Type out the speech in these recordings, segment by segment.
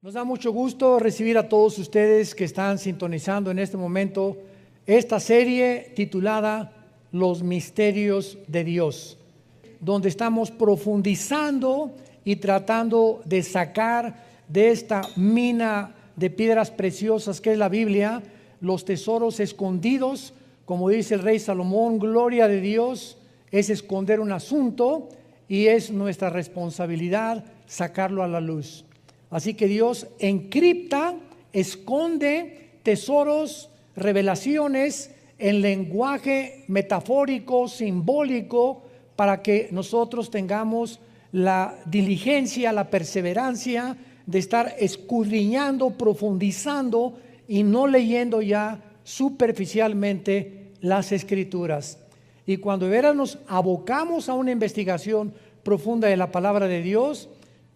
Nos da mucho gusto recibir a todos ustedes que están sintonizando en este momento esta serie titulada Los Misterios de Dios, donde estamos profundizando y tratando de sacar de esta mina de piedras preciosas que es la Biblia, los tesoros escondidos. Como dice el rey Salomón, gloria de Dios es esconder un asunto y es nuestra responsabilidad sacarlo a la luz. Así que Dios encripta, esconde tesoros, revelaciones en lenguaje metafórico, simbólico, para que nosotros tengamos la diligencia, la perseverancia de estar escudriñando, profundizando y no leyendo ya superficialmente las Escrituras. Y cuando de veras nos abocamos a una investigación profunda de la palabra de Dios,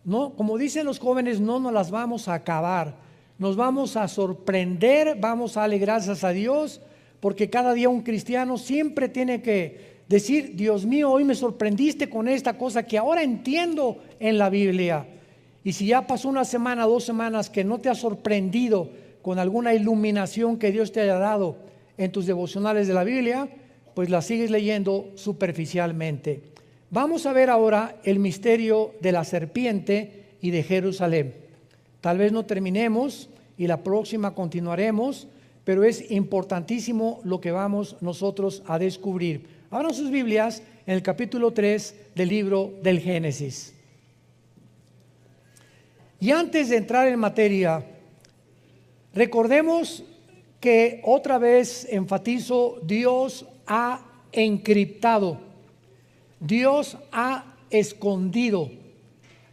no, como dicen los jóvenes, no nos las vamos a acabar, nos vamos a sorprender, vamos a darle gracias a Dios, porque cada día un cristiano siempre tiene que decir: Dios mío, hoy me sorprendiste con esta cosa que ahora entiendo en la Biblia. Y si ya pasó una semana, 2 semanas que no te ha sorprendido con alguna iluminación que Dios te haya dado en tus devocionales de la Biblia, pues la sigues leyendo superficialmente. Vamos a ver ahora el misterio de la serpiente y de Jerusalén. Tal vez no terminemos y la próxima continuaremos, pero es importantísimo lo que vamos nosotros a descubrir. Abran sus Biblias en el capítulo 3 del libro del Génesis. Y antes de entrar en materia, recordemos que otra vez enfatizo, Dios ha encriptado. Dios ha escondido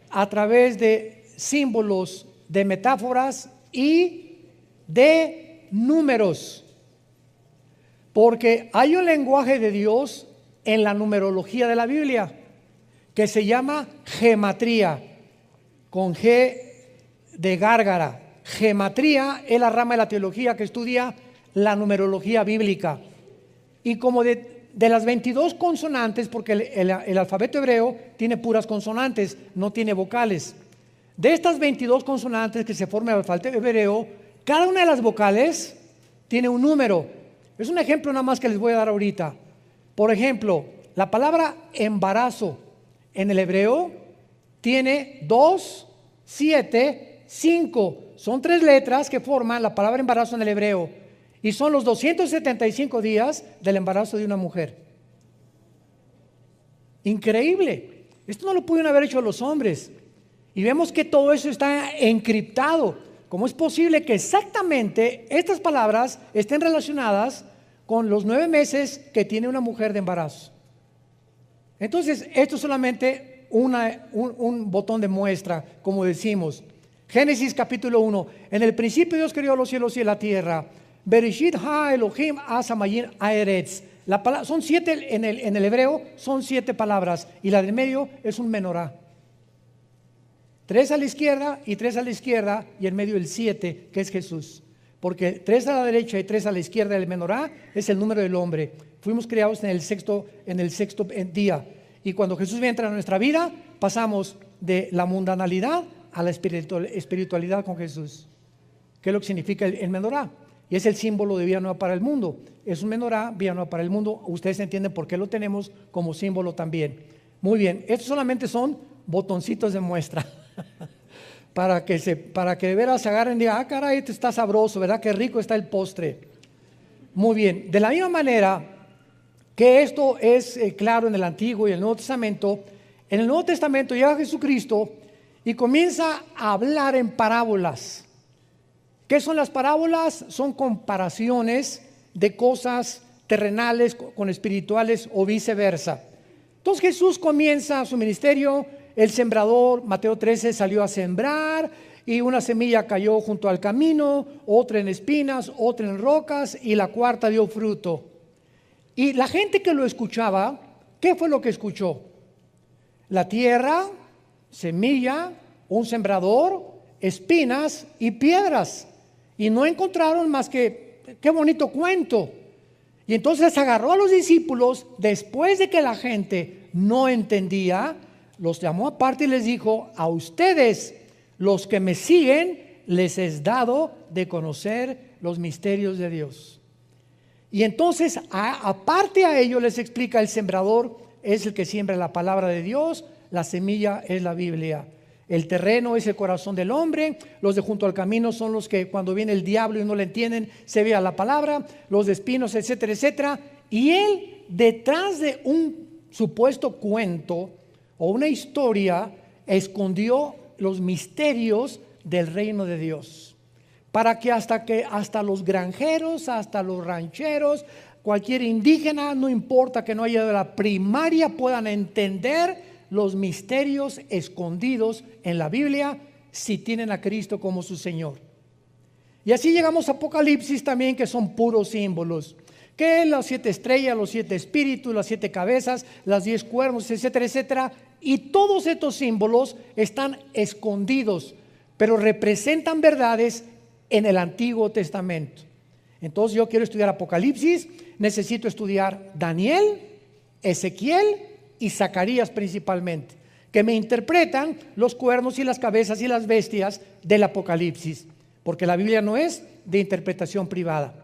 a través de símbolos, de metáforas y de números. Porque hay un lenguaje de Dios en la numerología de la Biblia que se llama gematría, con G de gárgara. Gematría es la rama de la teología que estudia la numerología bíblica. Y como de las 22 consonantes, porque el alfabeto hebreo tiene puras consonantes, no tiene vocales. De estas 22 consonantes que se forman el alfabeto hebreo, cada una de las vocales tiene un número. Es un ejemplo nada más que les voy a dar ahorita. Por ejemplo, la palabra embarazo en el hebreo tiene 2, 7, 5. Son 3 letras que forman la palabra embarazo en el hebreo. Y son los 275 días del embarazo de una mujer. Increíble. Esto no lo pudieron haber hecho los hombres. Y vemos que todo eso está encriptado. ¿Cómo es posible que exactamente estas palabras estén relacionadas con los 9 meses que tiene una mujer de embarazo? Entonces, esto es solamente un botón de muestra, como decimos. Génesis capítulo 1. En el principio Dios creó los cielos y la tierra. Bereshit ha Elohim asamayin aeretz. Son 7 en el hebreo, son 7 palabras, y la del medio es un menorá. 3 a la izquierda y 3 a la izquierda, y en medio el 7, que es Jesús. Porque 3 a la derecha y 3 a la izquierda del menorá es el número del hombre. Fuimos creados en el sexto día. Y cuando Jesús entra en nuestra vida, pasamos de la mundanalidad a la espiritualidad con Jesús. ¿Qué es lo que significa el menorá? Y es el símbolo de vida nueva para el mundo. Es un menorá, vida nueva para el mundo. Ustedes entienden por qué lo tenemos como símbolo también. Muy bien, estos solamente son botoncitos de muestra. para que de veras se agarren y digan: ah, caray, esto está sabroso, ¿verdad? Qué rico está el postre. Muy bien, de la misma manera que esto es claro en el Antiguo y el Nuevo Testamento, en el Nuevo Testamento llega Jesucristo y comienza a hablar en parábolas. ¿Qué son las parábolas? Son comparaciones de cosas terrenales con espirituales o viceversa. Entonces Jesús comienza su ministerio. El sembrador, Mateo 13, salió a sembrar y una semilla cayó junto al camino, otra en espinas, otra en rocas y la cuarta dio fruto. Y la gente que lo escuchaba, ¿qué fue lo que escuchó? La tierra, semilla, un sembrador, espinas y piedras. Y no encontraron más que, qué bonito cuento. Y entonces agarró a los discípulos, después de que la gente no entendía, los llamó aparte y les dijo: a ustedes, los que me siguen, les es dado de conocer los misterios de Dios. Y entonces, aparte a ello, les explica: el sembrador es el que siembra la palabra de Dios, la semilla es la Biblia, el terreno es el corazón del hombre, los de junto al camino son los que cuando viene el diablo y no le entienden, se vea la palabra, los de espinos, etcétera, etcétera. Y él, detrás de un supuesto cuento o una historia, escondió los misterios del reino de Dios, para que hasta los granjeros, hasta los rancheros, cualquier indígena, no importa que no haya de la primaria, puedan entender los misterios escondidos en la Biblia si tienen a Cristo como su Señor. Y así llegamos a Apocalipsis también, que son puros símbolos, que las 7 estrellas, los 7 espíritus, las 7 cabezas, las 10 cuernos, etcétera, etcétera. Y todos estos símbolos están escondidos, pero representan verdades en el Antiguo Testamento. Entonces yo quiero estudiar Apocalipsis, necesito estudiar Daniel, Ezequiel y Zacarías principalmente, que me interpretan los cuernos y las cabezas y las bestias del Apocalipsis, porque la Biblia no es de interpretación privada.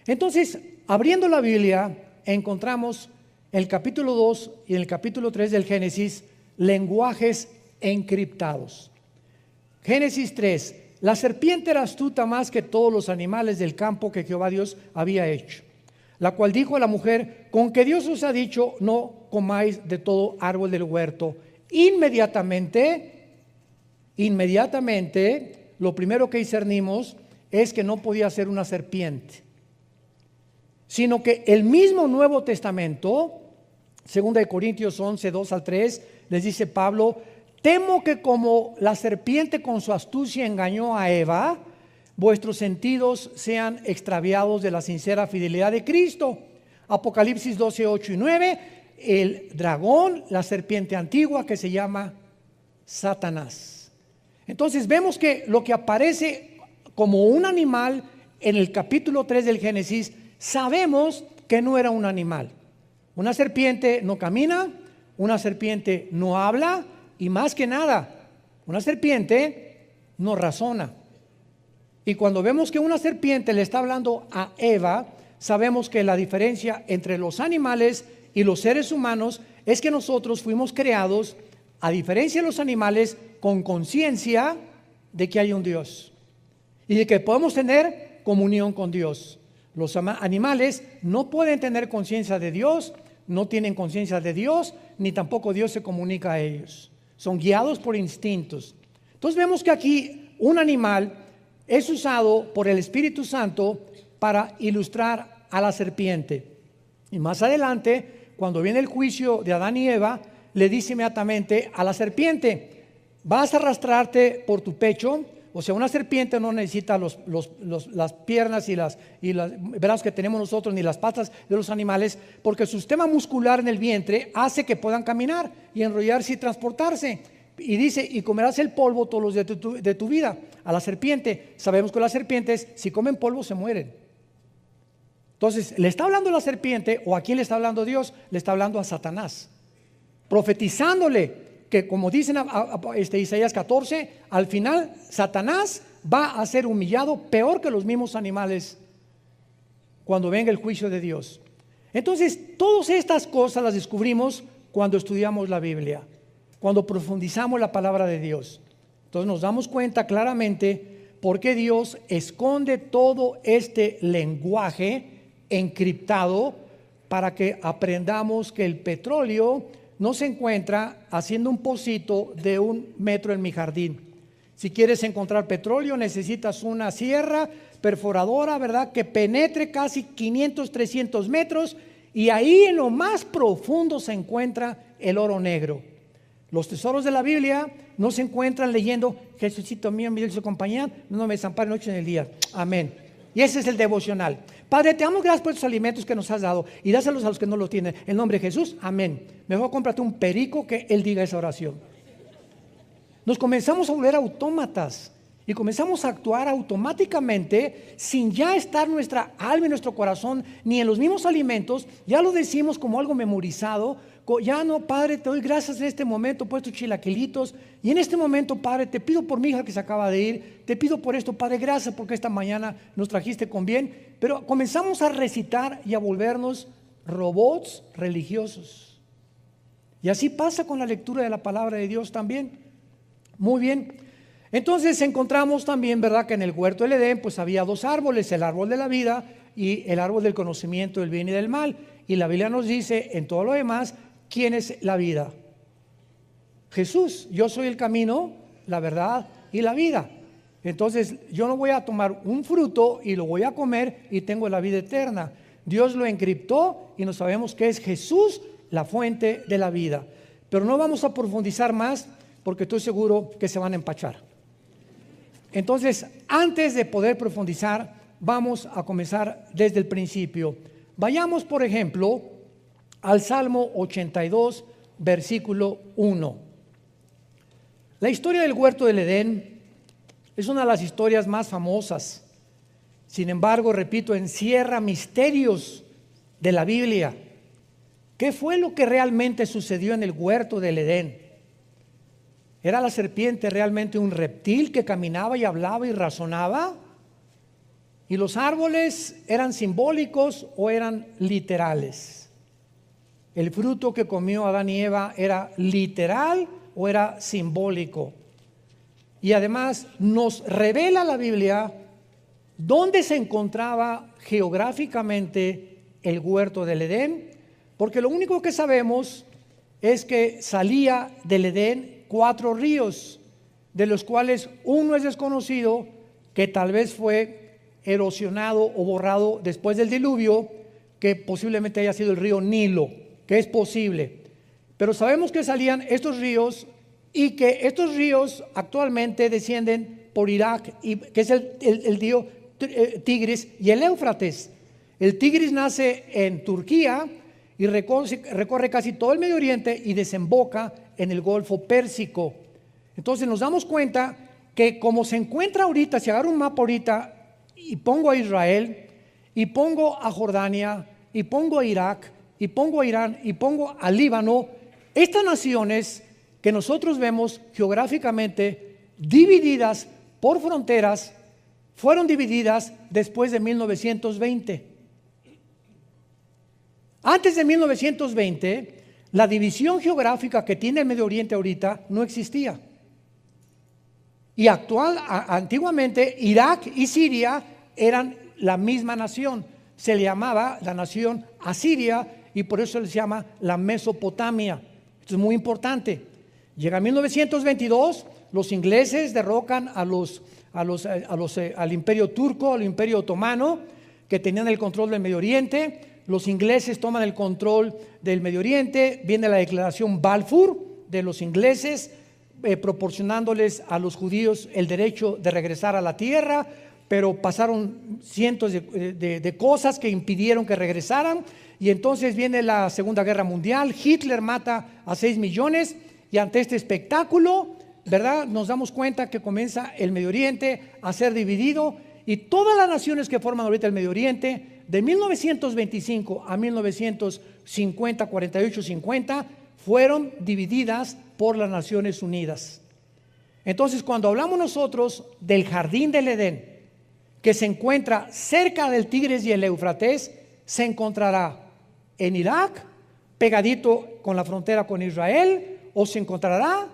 Entonces, abriendo la Biblia, encontramos en el capítulo 2 y en el capítulo 3 del Génesis lenguajes encriptados. Génesis 3: la serpiente era astuta más que todos los animales del campo que Jehová Dios había hecho, la cual dijo a la mujer: con que Dios os ha dicho, no comáis de todo árbol del huerto. Inmediatamente, lo primero que discernimos es que no podía ser una serpiente, sino que el mismo Nuevo Testamento, 2 Corintios 11, 2 al 3, les dice Pablo: temo que como la serpiente con su astucia engañó a Eva, vuestros sentidos sean extraviados de la sincera fidelidad de Cristo. Apocalipsis 12, 8 y 9, el dragón, la serpiente antigua que se llama Satanás. Entonces vemos que lo que aparece como un animal en el capítulo 3 del Génesis, sabemos que no era un animal. Una serpiente no camina, una serpiente no habla, y más que nada, una serpiente no razona. Y cuando vemos que una serpiente le está hablando a Eva, sabemos que la diferencia entre los animales y los seres humanos es que nosotros fuimos creados, a diferencia de los animales, con conciencia de que hay un Dios y de que podemos tener comunión con Dios. Los animales no pueden tener conciencia de Dios, no tienen conciencia de Dios, ni tampoco Dios se comunica a ellos. Son guiados por instintos. Entonces vemos que aquí un animal es usado por el Espíritu Santo para ilustrar a la serpiente. Y más adelante, cuando viene el juicio de Adán y Eva, le dice inmediatamente a la serpiente: vas a arrastrarte por tu pecho. O sea, una serpiente no necesita las piernas y los brazos que tenemos nosotros, ni las patas de los animales, porque su sistema muscular en el vientre hace que puedan caminar y enrollarse y transportarse. Y dice: y comerás el polvo todos los días de tu vida. A la serpiente, sabemos que las serpientes, si comen polvo, se mueren. Entonces, ¿le está hablando a la serpiente o a quién le está hablando Dios? Le está hablando a Satanás, profetizándole que, como dicen Isaías 14, al final Satanás va a ser humillado peor que los mismos animales cuando venga el juicio de Dios. Entonces, todas estas cosas las descubrimos cuando estudiamos la Biblia, cuando profundizamos la palabra de Dios. Entonces nos damos cuenta claramente por qué Dios esconde todo este lenguaje encriptado, para que aprendamos que el petróleo no se encuentra haciendo un pocito de 1 metro en mi jardín. Si quieres encontrar petróleo, necesitas una sierra perforadora, ¿verdad?, que penetre casi 500, 300 metros, y ahí en lo más profundo se encuentra el oro negro. Los tesoros de la Biblia no se encuentran leyendo: Jesucito mío, mi dulce compañía, no me desampare noche en el día. Amén. Y ese es el devocional. Padre, te damos gracias por estos alimentos que nos has dado, y dáselos a los que no los tienen. En nombre de Jesús, amén. Mejor cómprate un perico que él diga esa oración. Nos comenzamos a volver autómatas Y comenzamos a actuar automáticamente sin ya estar nuestra alma y nuestro corazón ni en los mismos alimentos. Ya lo decimos como algo memorizado. Ya no, Padre, te doy gracias en este momento por estos chilaquilitos. Y en este momento, Padre, te pido por mi hija que se acaba de ir. Te pido por esto, Padre, gracias porque esta mañana nos trajiste con bien. Pero comenzamos a recitar y a volvernos robots religiosos. Y así pasa con la lectura de la palabra de Dios también. Muy bien. Entonces encontramos también, ¿verdad?, que en el huerto del Edén pues había dos árboles, el árbol de la vida y el árbol del conocimiento del bien y del mal. Y la Biblia nos dice en todo lo demás, ¿quién es la vida? Jesús. Yo soy el camino, la verdad y la vida. Entonces yo no voy a tomar un fruto y lo voy a comer y tengo la vida eterna. Dios lo encriptó y no sabemos que es Jesús la fuente de la vida. Pero no vamos a profundizar más porque estoy seguro que se van a empachar. Entonces, antes de poder profundizar, vamos a comenzar desde el principio. Vayamos, por ejemplo, al Salmo 82, versículo 1. La historia del huerto del Edén es una de las historias más famosas. Sin embargo, repito, encierra misterios de la Biblia. ¿Qué fue lo que realmente sucedió en el huerto del Edén? ¿Era la serpiente realmente un reptil que caminaba y hablaba y razonaba? ¿Y los árboles eran simbólicos o eran literales? ¿El fruto que comió Adán y Eva era literal o era simbólico? Y además nos revela la Biblia dónde se encontraba geográficamente el huerto del Edén, porque lo único que sabemos es que salía del Edén 4 ríos, de los cuales uno es desconocido, que tal vez fue erosionado o borrado después del diluvio, que posiblemente haya sido el río Nilo, que es posible. Pero sabemos que salían estos ríos y que estos ríos actualmente descienden por Irak, que es el río Tigris y el Éufrates. El Tigris nace en Turquía y recorre casi todo el Medio Oriente y desemboca en el Golfo Pérsico. Entonces nos damos cuenta que como se encuentra ahorita, si agarro un mapa ahorita y pongo a Israel, y pongo a Jordania, y pongo a Irak, y pongo a Irán, y pongo a Líbano, estas naciones que nosotros vemos geográficamente divididas por fronteras, fueron divididas después de 1920. Antes de 1920, la división geográfica que tiene el Medio Oriente ahorita no existía. Y antiguamente Irak y Siria eran la misma nación. Se le llamaba la nación Asiria y por eso se llama la Mesopotamia. Esto es muy importante. Llega 1922, los ingleses derrocan al imperio turco, al imperio otomano, que tenían el control del Medio Oriente. Los ingleses toman el control del Medio Oriente, viene la declaración Balfour de los ingleses, proporcionándoles a los judíos el derecho de regresar a la tierra, pero pasaron cientos de cosas que impidieron que regresaran, y entonces viene la Segunda Guerra Mundial. Hitler mata a 6 millones, y ante este espectáculo, ¿verdad?, nos damos cuenta que comienza el Medio Oriente a ser dividido, y todas las naciones que forman ahorita el Medio Oriente, de 1925 a 1950, 48, 50, fueron divididas por las Naciones Unidas. Entonces, cuando hablamos nosotros del jardín del Edén, que se encuentra cerca del Tigris y el Éufrates, se encontrará en Irak, pegadito con la frontera con Israel, o se encontrará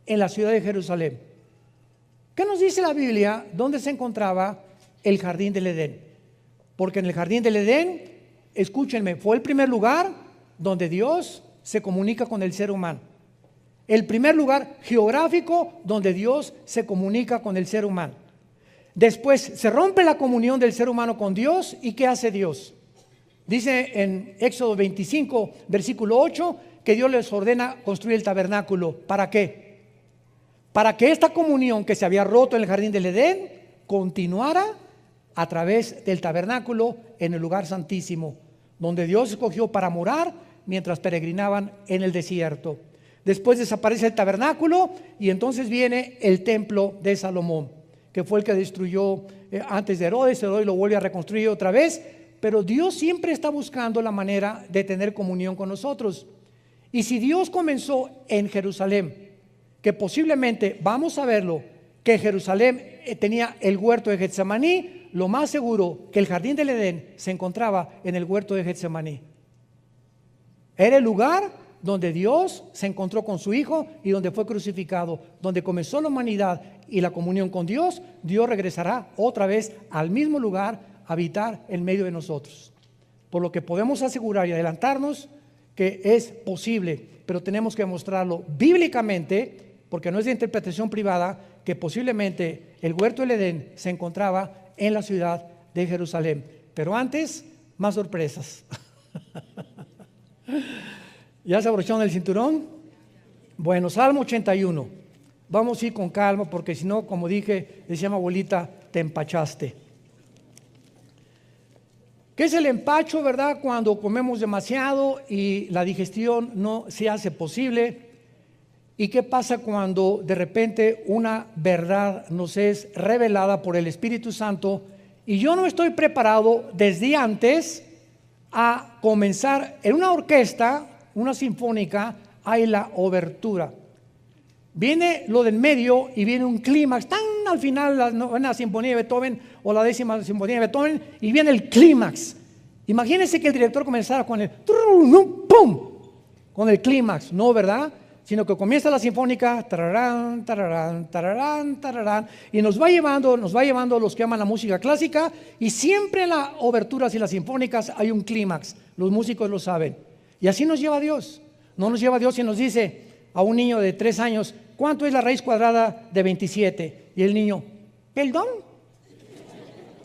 en la ciudad de Jerusalén. ¿Qué nos dice la Biblia? ¿Dónde se encontraba el jardín del Edén? Porque en el jardín del Edén, escúchenme, fue el primer lugar donde Dios se comunica con el ser humano. El primer lugar geográfico donde Dios se comunica con el ser humano. Después se rompe la comunión del ser humano con Dios, ¿y qué hace Dios? Dice en Éxodo 25, versículo 8, que Dios les ordena construir el tabernáculo. ¿Para qué? Para que esta comunión que se había roto en el jardín del Edén continuara a través del tabernáculo en el lugar santísimo, donde Dios escogió para morar mientras peregrinaban en el desierto. Después desaparece el tabernáculo y entonces viene el templo de Salomón. que fue el que destruyó antes de Herodes. Herodes lo vuelve a reconstruir otra vez, pero Dios siempre está buscando la manera de tener comunión con nosotros. Y si Dios comenzó en Jerusalén, que posiblemente vamos a verlo, que Jerusalén tenía el huerto de Getsemaní, lo más seguro que el jardín del Edén se encontraba en el huerto de Getsemaní. Era el lugar donde Dios se encontró con su Hijo y donde fue crucificado, donde comenzó la humanidad y la comunión con Dios. Dios regresará otra vez al mismo lugar a habitar en medio de nosotros. Por lo que podemos asegurar y adelantarnos que es posible, pero tenemos que mostrarlo bíblicamente, porque no es de interpretación privada, que posiblemente el huerto del Edén se encontraba en la ciudad de Jerusalén. Pero antes, más sorpresas. ¿Ya se abrocharon el cinturón? Bueno, Salmo 81. Vamos a ir con calma, porque si no, como dije, decía mi abuelita, te empachaste. ¿Qué es el empacho, verdad? Cuando comemos demasiado y la digestión no se hace posible. ¿Y qué pasa cuando de repente una verdad nos es revelada por el Espíritu Santo y yo no estoy preparado desde antes a comenzar en una orquesta, una sinfónica, hay la obertura? Viene lo del medio y viene un clímax, tan al final la novena sinfonía de Beethoven o la 10ª sinfonía de Beethoven, y viene el clímax. Imagínense que el director comenzara con el ¡pum!, con el clímax, no, ¿verdad? Sino que comienza la sinfónica, tararán, tararán, tararán, tararán, y nos va llevando los que aman la música clásica, y siempre en las oberturas y las sinfónicas hay un clímax, los músicos lo saben, y así nos lleva Dios. No nos lleva Dios y nos dice a un niño de 3 años, ¿cuánto es la raíz cuadrada de 27? Y el niño, ¿perdón?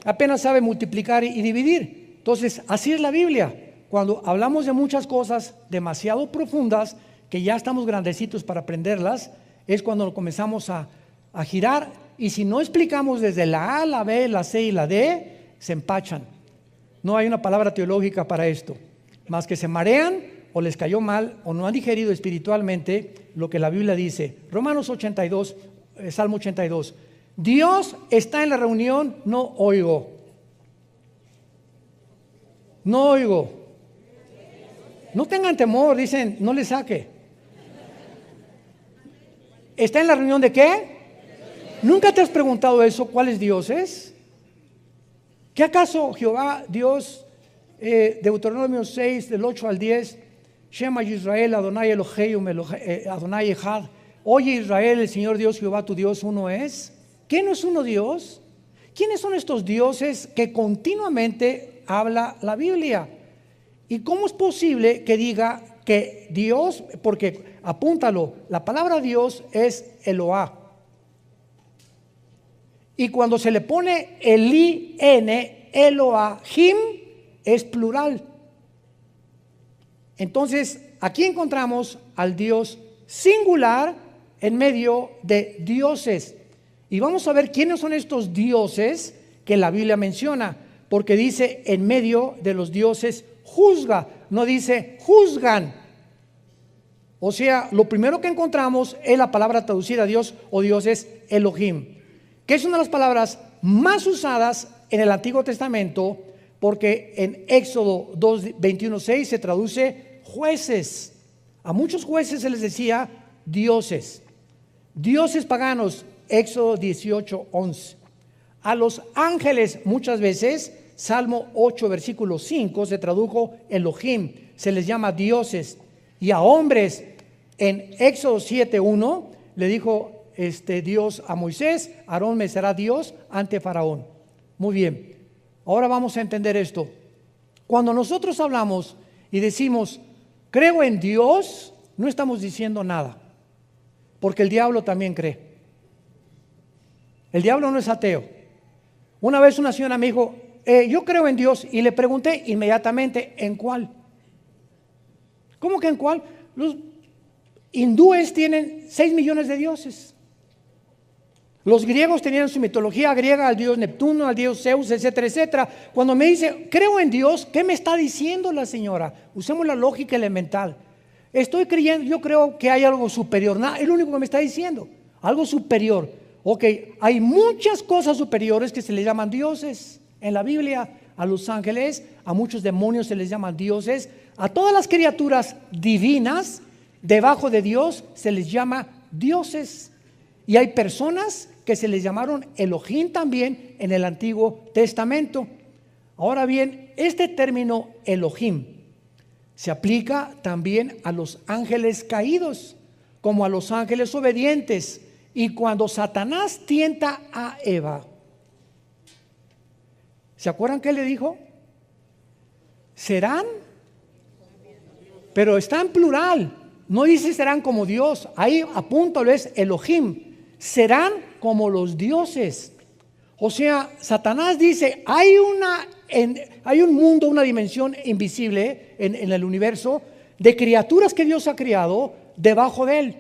Apenas sabe multiplicar y dividir. Entonces, así es la Biblia. Cuando hablamos de muchas cosas demasiado profundas, que ya estamos grandecitos para aprenderlas, es cuando comenzamos a girar, y si no explicamos desde la A, la B, la C y la D, se empachan. No hay una palabra teológica para esto, más que se marean o les cayó mal o no han digerido espiritualmente lo que la Biblia dice. Romanos 82, Salmo 82. Dios está en la reunión, no oigo. No oigo. No tengan temor, dicen, no le saque. ¿Está en la reunión de qué? ¿Nunca te has preguntado eso? ¿Cuáles dioses? ¿Qué acaso Jehová, Dios, Deuteronomio 6, del 8 al 10, Shema Yisrael, Adonai Elohim, Adonai Echad, oye Israel, el Señor Dios, Jehová tu Dios, uno es? ¿Quién no es uno Dios? ¿Quiénes son estos dioses que continuamente habla la Biblia? ¿Y cómo es posible que diga que Dios, porque apúntalo, la palabra Dios es Eloah, y cuando se le pone el I-N, Elohim, es plural? Entonces, aquí encontramos al Dios singular en medio de dioses. Y vamos a ver quiénes son estos dioses que la Biblia menciona, porque dice en medio de los dioses juzga, no dice juzgan. O sea, lo primero que encontramos es la palabra traducida a Dios o dioses Elohim, que es una de las palabras más usadas en el Antiguo Testamento, porque en Éxodo 21:6 se traduce jueces. A muchos jueces se les decía dioses. Dioses paganos, Éxodo 18:11. A los ángeles muchas veces, Salmo 8 versículo 5, se tradujo Elohim, se les llama dioses. Y a hombres, en Éxodo 7:1 le dijo Dios a Moisés, Aarón me será Dios ante Faraón. Muy bien, ahora vamos a entender esto. Cuando nosotros hablamos y decimos creo en Dios, no estamos diciendo nada, porque el diablo también cree. El diablo no es ateo. Una vez una señora me dijo, yo creo en Dios, y le pregunté inmediatamente, ¿en cuál? ¿Cómo que en cuál? Los hindúes tienen 6 millones de dioses. Los griegos tenían su mitología griega, al dios Neptuno, al dios Zeus, etcétera, etcétera. Cuando me dice, creo en Dios, ¿qué me está diciendo la señora? Usemos la lógica elemental. Estoy creyendo, yo creo que hay algo superior. Nada, es lo único que me está diciendo, algo superior. Ok, hay muchas cosas superiores que se les llaman dioses en la Biblia. A los ángeles, a muchos demonios se les llaman dioses. A todas las criaturas divinas debajo de Dios se les llama dioses. Y hay personas que se les llamaron Elohim también en el Antiguo Testamento. Ahora bien, este término Elohim se aplica también a los ángeles caídos, como a los ángeles obedientes. Y cuando Satanás tienta a Eva, ¿se acuerdan qué le dijo? Serán, pero está en plural, no dice serán como Dios, ahí apúntalo, es Elohim, serán como los dioses. O sea, Satanás dice, hay un mundo, una dimensión invisible en el universo de criaturas que Dios ha creado debajo de él,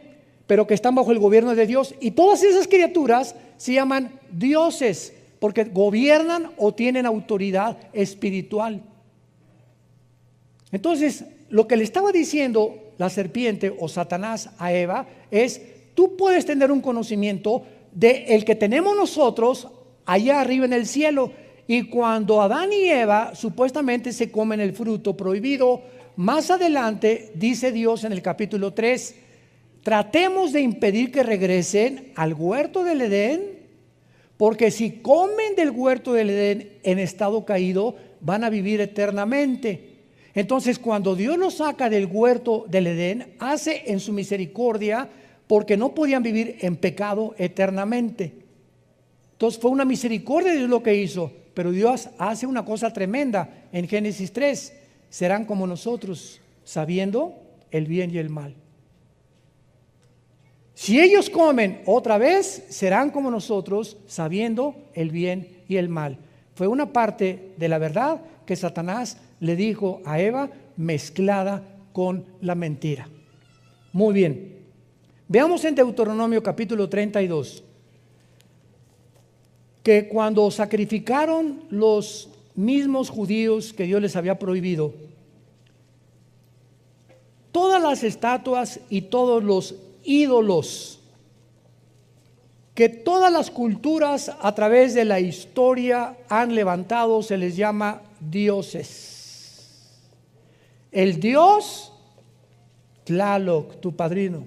pero que están bajo el gobierno de Dios, y todas esas criaturas se llaman dioses porque gobiernan o tienen autoridad espiritual. Entonces, lo que le estaba diciendo la serpiente o Satanás a Eva es: tú puedes tener un conocimiento de el que tenemos nosotros allá arriba en el cielo. Y cuando Adán y Eva supuestamente se comen el fruto prohibido, más adelante dice Dios en el capítulo 3, tratemos de impedir que regresen al huerto del Edén, porque si comen del huerto del Edén en estado caído, van a vivir eternamente. Entonces, cuando Dios los saca del huerto del Edén, hace en su misericordia, porque no podían vivir en pecado eternamente. Entonces fue una misericordia de Dios lo que hizo, pero Dios hace una cosa tremenda en Génesis 3, serán como nosotros, sabiendo el bien y el mal. Si ellos comen otra vez, serán como nosotros, sabiendo el bien y el mal. Fue una parte de la verdad que Satanás le dijo a Eva, mezclada con la mentira. Muy bien. Veamos en Deuteronomio capítulo 32, que cuando sacrificaron los mismos judíos que Dios les había prohibido, todas las estatuas y todos los ídolos que todas las culturas a través de la historia han levantado, se les llama dioses. El dios Tlaloc, tu padrino,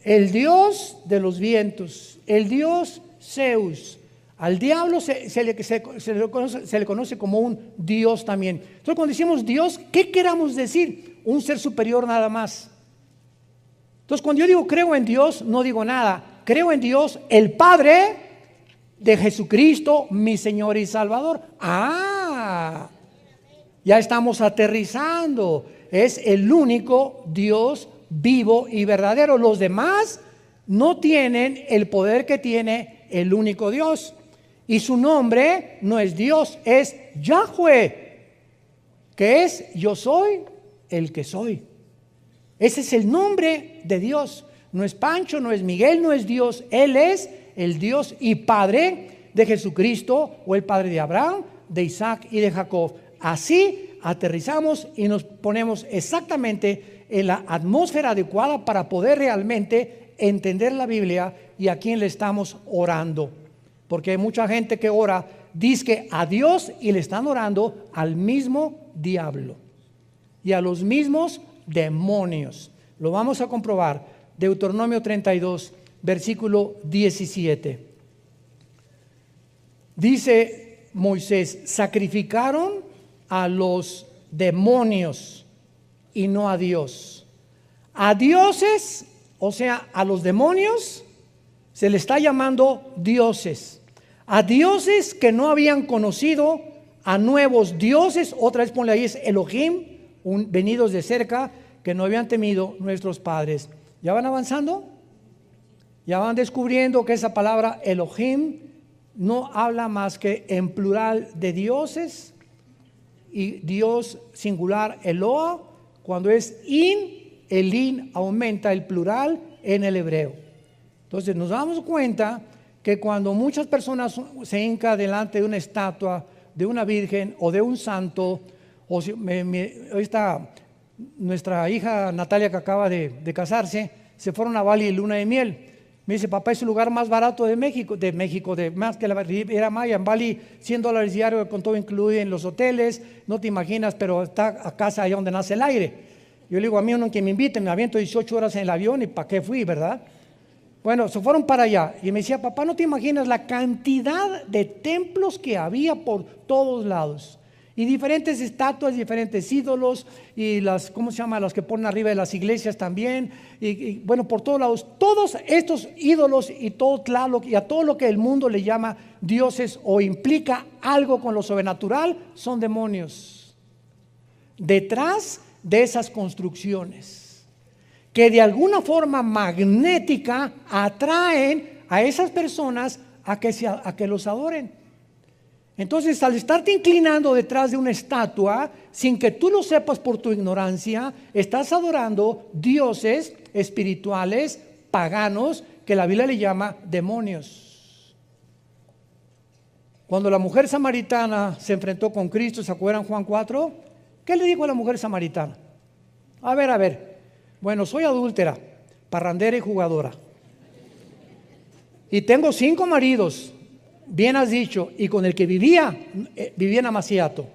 el dios de los vientos, el dios Zeus. Al diablo se le conoce como un dios también. Entonces, cuando decimos Dios, ¿qué queramos decir? Un ser superior nada más. Entonces, cuando yo digo creo en Dios, no digo nada. Creo en Dios, el Padre de Jesucristo, mi Señor y Salvador. Ya estamos aterrizando. Es el único Dios vivo y verdadero. Los demás no tienen el poder que tiene el único Dios. Y su nombre no es Dios, es Yahweh, que es yo soy el que soy. Ese es el nombre de Dios. No es Pancho, no es Miguel, no es Dios. Él es el Dios y Padre de Jesucristo, o el Padre de Abraham, de Isaac y de Jacob. Así aterrizamos y nos ponemos exactamente en la atmósfera adecuada para poder realmente entender la Biblia y a quién le estamos orando. Porque hay mucha gente que ora, dice a Dios, y le están orando al mismo diablo y a los mismos demonios. Lo vamos a comprobar. Deuteronomio 32, versículo 17. Dice Moisés: sacrificaron a los demonios y no a Dios. A dioses, o sea, a los demonios, se le está llamando dioses. A dioses que no habían conocido, a nuevos dioses, otra vez ponle ahí, es Elohim, venidos de cerca, que no habían temido nuestros padres. ¿Ya van avanzando? Ya van descubriendo que esa palabra Elohim no habla más que en plural de dioses, y Dios singular Eloah. Cuando es el in aumenta el plural en el hebreo. Entonces nos damos cuenta que cuando muchas personas se hincan delante de una estatua, de una virgen o de un santo, o si, hoy está nuestra hija Natalia, que acaba de casarse, se fueron a Bali en luna de miel. Me dice, papá, es el lugar más barato de México, de más que la Riviera Maya. En Bali, $100 diario con todo incluido en los hoteles, no te imaginas, pero está a casa allá donde nace el aire. Yo le digo, a mí uno que me invite, me aviento 18 horas en el avión y ¿para qué fui, verdad? Bueno, se fueron para allá y me decía, papá, no te imaginas la cantidad de templos que había por todos lados. Y diferentes estatuas, diferentes ídolos y las, ¿cómo se llama? Las que ponen arriba de las iglesias también. Y bueno, por todos lados, todos estos ídolos y todo Tlaloc y a todo lo que el mundo le llama dioses o implica algo con lo sobrenatural, son demonios. Detrás de esas construcciones, que de alguna forma magnética atraen a esas personas a que los adoren. Entonces, al estarte inclinando detrás de una estatua, sin que tú lo sepas por tu ignorancia, estás adorando dioses espirituales, paganos, que la Biblia le llama demonios. Cuando la mujer samaritana se enfrentó con Cristo, ¿se acuerdan Juan 4? ¿Qué le dijo a la mujer samaritana? A ver, bueno, soy adúltera, parrandera y jugadora. Y tengo 5 maridos. Bien has dicho, y con el que vivía en Amaciato,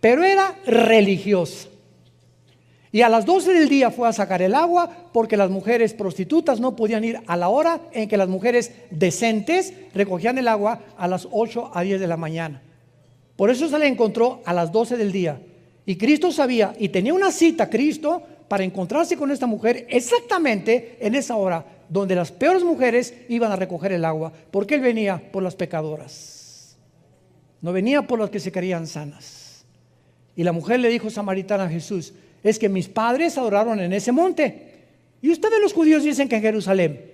pero era religiosa. Y a las 12 del día fue a sacar el agua porque las mujeres prostitutas no podían ir a la hora en que las mujeres decentes recogían el agua a las 8 a 10 de la mañana. Por eso se le encontró a las 12 del día. Y Cristo sabía y tenía una cita, Cristo, para encontrarse con esta mujer exactamente en esa hora, donde las peores mujeres iban a recoger el agua, porque Él venía por las pecadoras, no venía por las que se creían sanas. Y la mujer le dijo samaritana a Jesús, es que mis padres adoraron en ese monte, y ustedes los judíos dicen que en Jerusalén.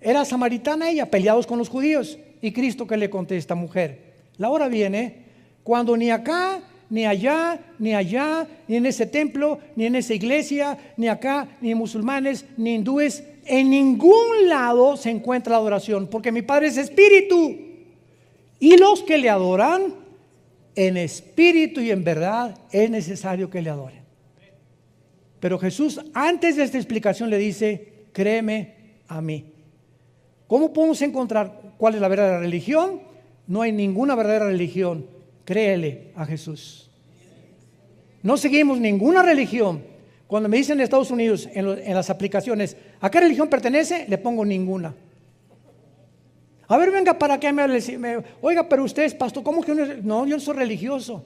Era samaritana ella, peleados con los judíos. Y Cristo, ¿qué le contesta? Mujer, la hora viene cuando ni acá, ni allá, ni allá, ni en ese templo, ni en esa iglesia, ni acá, ni musulmanes, ni hindúes, en ningún lado se encuentra la adoración, porque mi Padre es espíritu, y los que le adoran en espíritu y en verdad es necesario que le adoren. Pero Jesús, antes de esta explicación, le dice, créeme a mí. ¿Cómo podemos encontrar cuál es la verdadera religión? No hay ninguna verdadera religión. Créele a Jesús. No seguimos ninguna religión. Cuando me dicen en Estados Unidos, en las aplicaciones, ¿a qué religión pertenece? Le pongo ninguna. A ver, venga, ¿para qué me hable? Oiga, pero usted es pastor, ¿cómo que no es? No, yo no soy religioso.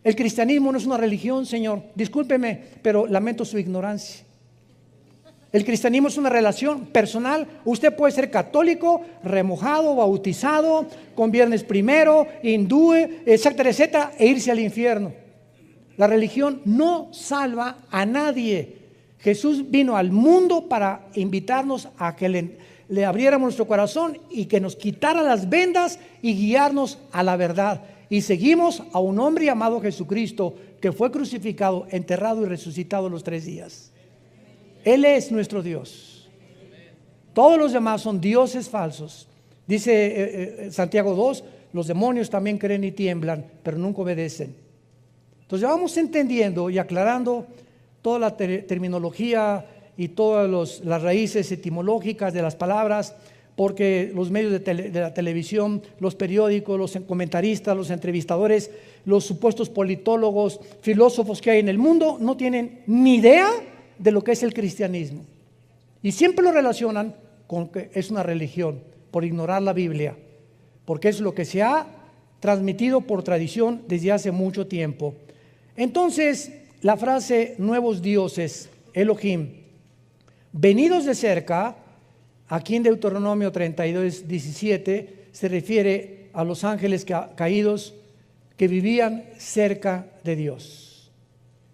El cristianismo no es una religión, Señor. Discúlpeme, pero lamento su ignorancia. El cristianismo es una relación personal. Usted puede ser católico, remojado, bautizado, con viernes primero, hindú, etcétera, etcétera, e irse al infierno. La religión no salva a nadie. Jesús vino al mundo para invitarnos a que le abriéramos nuestro corazón y que nos quitara las vendas y guiarnos a la verdad. Y seguimos a un hombre llamado Jesucristo, que fue crucificado, enterrado y resucitado los 3 días. Él es nuestro Dios. Todos los demás son dioses falsos. Dice Santiago 2, los demonios también creen y tiemblan, pero nunca obedecen. Entonces vamos entendiendo y aclarando toda la terminología y todas las raíces etimológicas de las palabras, porque los medios de la televisión, los periódicos, los comentaristas, los entrevistadores, los supuestos politólogos, filósofos que hay en el mundo no tienen ni idea de lo que es el cristianismo. Y siempre lo relacionan con que es una religión, por ignorar la Biblia, porque es lo que se ha transmitido por tradición desde hace mucho tiempo. Entonces, la frase nuevos dioses, Elohim, venidos de cerca, aquí en Deuteronomio 32, 17, se refiere a los ángeles caídos que vivían cerca de Dios.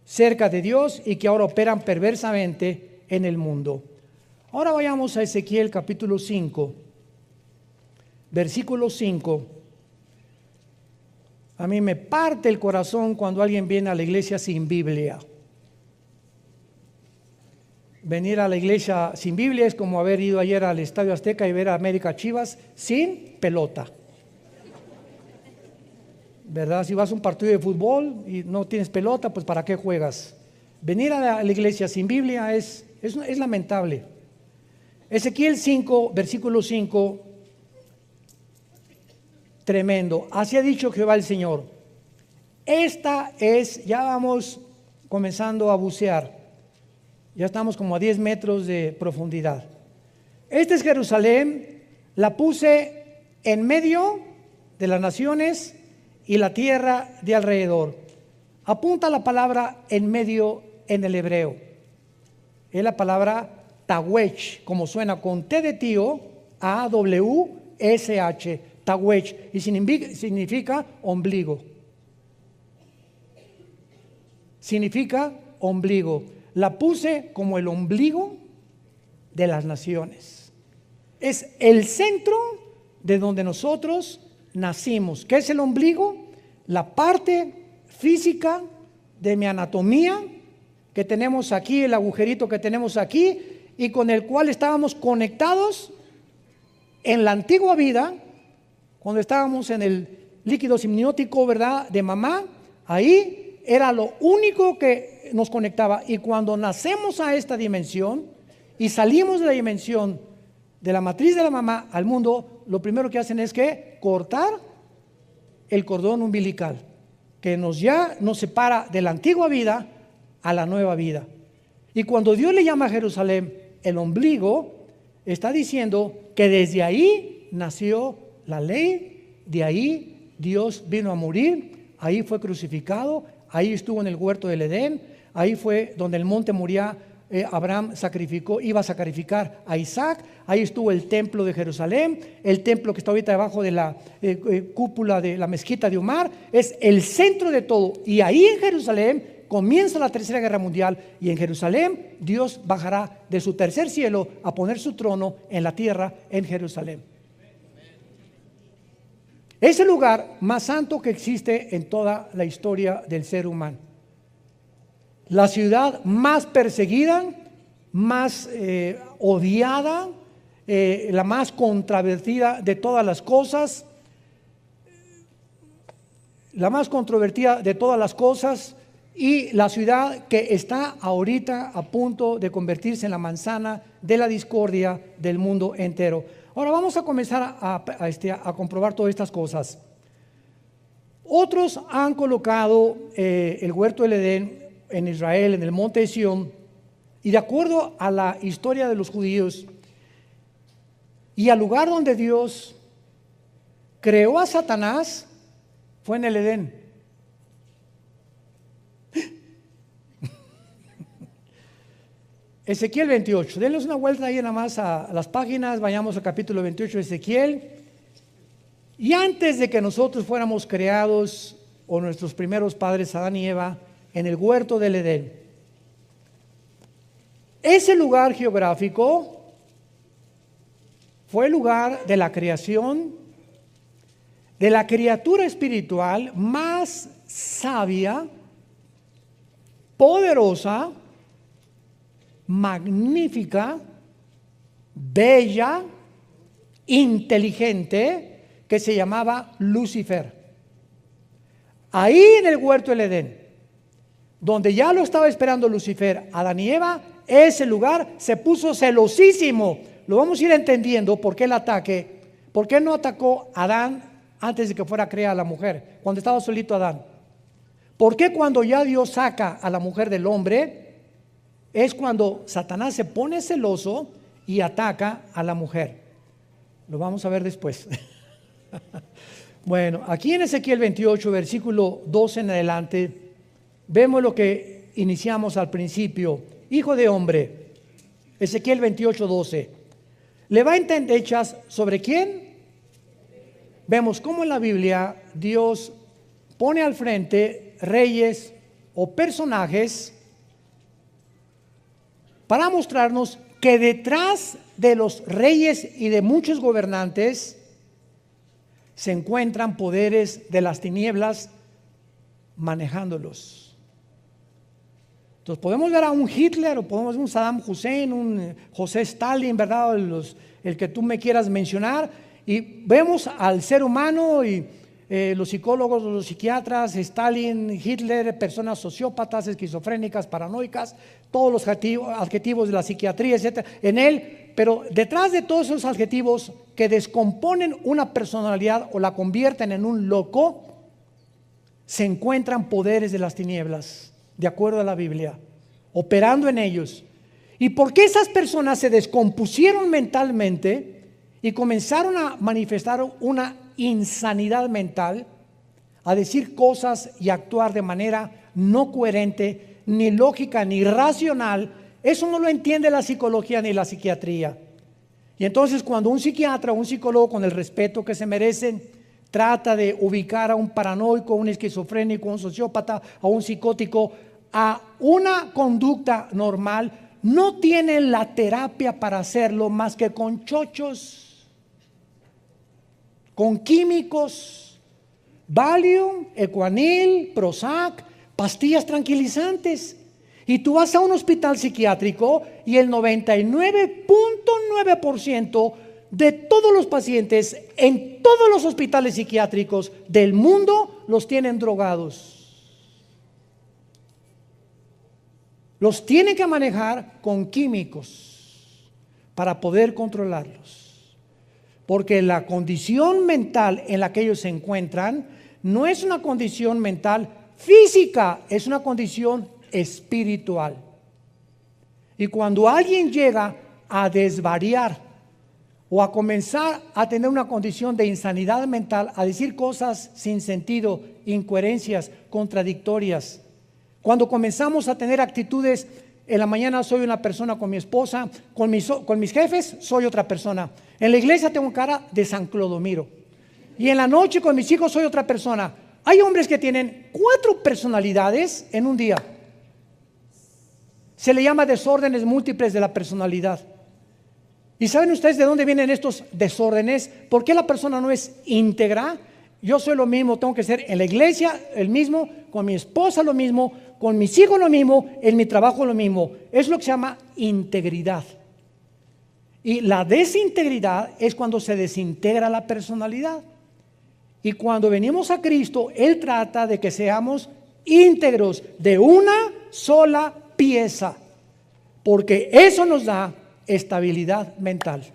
Cerca de Dios y que ahora operan perversamente en el mundo. Ahora vayamos a Ezequiel capítulo 5, versículo 5. A mí me parte el corazón cuando alguien viene a la iglesia sin Biblia. Venir a la iglesia sin Biblia es como haber ido ayer al Estadio Azteca y ver a América Chivas sin pelota. ¿Verdad? Si vas a un partido de fútbol y no tienes pelota, pues ¿para qué juegas? Venir a la iglesia sin Biblia es lamentable. Ezequiel 5, versículo 5, tremendo. Así ha dicho Jehová el Señor. Esta es, ya vamos comenzando a bucear. Ya estamos como a 10 metros de profundidad. Esta es Jerusalén, la puse en medio de las naciones y la tierra de alrededor. Apunta la palabra en medio en el hebreo. Es la palabra tawech, como suena con T de tío, A-W-S-H, tawech, y significa ombligo. Significa ombligo. La puse como el ombligo de las naciones. Es el centro de donde nosotros nacimos. ¿Qué es el ombligo? La parte física de mi anatomía que tenemos aquí, el agujerito que tenemos aquí, y con el cual estábamos conectados en la antigua vida, cuando estábamos en el líquido simniótico, ¿verdad?, de mamá. Ahí era lo único que nos conectaba, y cuando nacemos a esta dimensión y salimos de la dimensión de la matriz de la mamá al mundo, lo primero que hacen es que cortar el cordón umbilical que ya nos separa de la antigua vida a la nueva vida. Y cuando Dios le llama a Jerusalén el ombligo, está diciendo que desde ahí nació la ley, de ahí Dios vino a morir, ahí fue crucificado, ahí estuvo en el huerto del Edén, ahí fue donde el monte Moría. Abraham iba a sacrificar a Isaac. Ahí estuvo el templo de Jerusalén, el templo que está ahorita debajo de la cúpula de la mezquita de Omar. Es el centro de todo, y ahí en Jerusalén comienza la tercera guerra mundial, y en Jerusalén Dios bajará de su tercer cielo a poner su trono en la tierra en Jerusalén. Es el lugar más santo que existe en toda la historia del ser humano. La ciudad más perseguida, más odiada, la más controvertida de todas las cosas, y la ciudad que está ahorita a punto de convertirse en la manzana de la discordia del mundo entero. Ahora vamos a comenzar a comprobar todas estas cosas. Otros han colocado el huerto del Edén en Israel, en el monte de Sión, y de acuerdo a la historia de los judíos y al lugar donde Dios creó a Satanás, fue en el Edén. Ezequiel 28, denles una vuelta ahí nada más a las páginas, vayamos al capítulo 28 de Ezequiel. Y antes de que nosotros fuéramos creados, o nuestros primeros padres Adán y Eva, en el huerto del Edén, ese lugar geográfico fue el lugar de la creación de la criatura espiritual más sabia, poderosa, magnífica, bella, inteligente, que se llamaba Lucifer. Ahí en el huerto del Edén, donde ya lo estaba esperando Lucifer, Adán y Eva, ese lugar se puso celosísimo. Lo vamos a ir entendiendo por qué el ataque, por qué no atacó a Adán antes de que fuera creada la mujer, cuando estaba solito Adán. ¿Por qué cuando ya Dios saca a la mujer del hombre, es cuando Satanás se pone celoso y ataca a la mujer? Lo vamos a ver después. Bueno, aquí en Ezequiel 28, versículo 12 en adelante, vemos lo que iniciamos al principio. Hijo de hombre, Ezequiel 28, 12. Levanta endechas sobre quién. Vemos cómo en la Biblia Dios pone al frente reyes o personajes para mostrarnos que detrás de los reyes y de muchos gobernantes se encuentran poderes de las tinieblas manejándolos. Entonces podemos ver a un Hitler, o podemos ver un Saddam Hussein, un José Stalin, ¿verdad? El que tú me quieras mencionar, y vemos al ser humano y los psicólogos, los psiquiatras, Stalin, Hitler, personas sociópatas, esquizofrénicas, paranoicas, todos los adjetivos de la psiquiatría, etc. En él Pero detrás de todos esos adjetivos que descomponen una personalidad o la convierten en un loco, se encuentran poderes de las tinieblas, de acuerdo a la Biblia, operando en ellos. ¿Y por qué esas personas se descompusieron mentalmente y comenzaron a manifestar una insanidad mental, a decir cosas y actuar de manera no coherente, ni lógica, ni racional? Eso no lo entiende la psicología ni la psiquiatría. Y entonces cuando un psiquiatra o un psicólogo, con el respeto que se merecen, trata de ubicar a un paranoico, a un esquizofrénico, a un sociópata, a un psicótico, a una conducta normal, no tienen la terapia para hacerlo más que con chochos, con químicos, Valium, Ecuanil, Prozac, pastillas tranquilizantes. Y tú vas a un hospital psiquiátrico y el 99.9% de todos los pacientes en todos los hospitales psiquiátricos del mundo los tienen drogados. Los tienen que manejar con químicos para poder controlarlos. Porque la condición mental en la que ellos se encuentran no es una condición mental física, es una condición espiritual. Y cuando alguien llega a desvariar o a comenzar a tener una condición de insanidad mental, a decir cosas sin sentido, incoherencias, contradictorias, cuando comenzamos a tener actitudes, en la mañana soy una persona con mi esposa, con mis jefes soy otra persona, en la iglesia tengo cara de San Clodomiro, y en la noche con mis hijos soy otra persona. Hay hombres que tienen 4 personalidades en un día. Se le llama desórdenes múltiples de la personalidad. ¿Y saben ustedes de dónde vienen estos desórdenes? ¿Por qué la persona no es íntegra? Yo soy lo mismo, tengo que ser en la iglesia el mismo, con mi esposa lo mismo, con mis hijos lo mismo, en mi trabajo lo mismo. Es lo que se llama integridad. Y la desintegridad es cuando se desintegra la personalidad. Y cuando venimos a Cristo, Él trata de que seamos íntegros de una sola pieza, porque eso nos da estabilidad mental.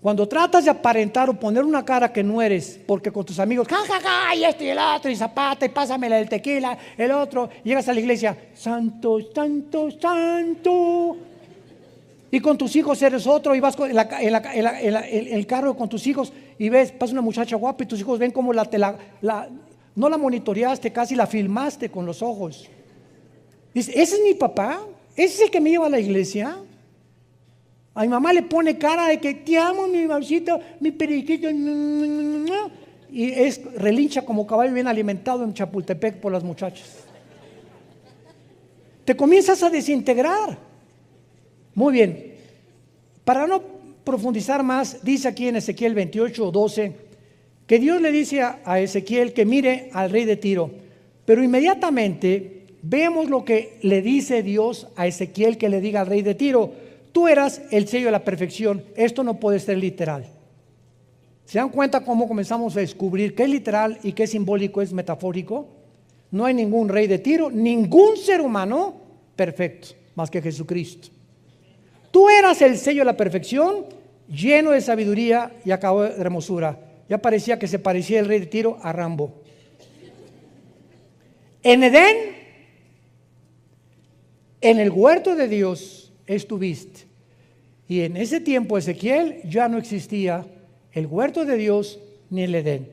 Cuando tratas de aparentar o poner una cara que no eres, porque con tus amigos, ja, ja, ja, y esto y el otro, y zapata, y pásamela el tequila, el otro, llegas a la iglesia, santo, santo, santo. Y con tus hijos eres otro, y vas en el carro con tus hijos y ves, pasa una muchacha guapa y tus hijos ven como no la monitoreaste, casi la filmaste con los ojos. Dice, ese es mi papá, ese es el que me lleva a la iglesia. A mi mamá le pone cara de que te amo, mi mamacita, mi periquito, y relincha como caballo bien alimentado en Chapultepec por las muchachas. Te comienzas a desintegrar. Muy bien, para no profundizar más, dice aquí en Ezequiel 28:12 que Dios le dice a Ezequiel que mire al rey de Tiro, pero inmediatamente vemos lo que le dice Dios a Ezequiel que le diga al rey de Tiro: tú eras el sello de la perfección. Esto no puede ser literal. ¿Se dan cuenta cómo comenzamos a descubrir qué es literal y qué es simbólico, es metafórico? No hay ningún rey de Tiro, ningún ser humano perfecto, más que Jesucristo. Tú eras el sello de la perfección, lleno de sabiduría y acabado de hermosura. Ya parecía que se parecía el rey de Tiro a Rambo. En Edén, en el huerto de Dios estuviste. Y en ese tiempo, Ezequiel, ya no existía el huerto de Dios ni el Edén.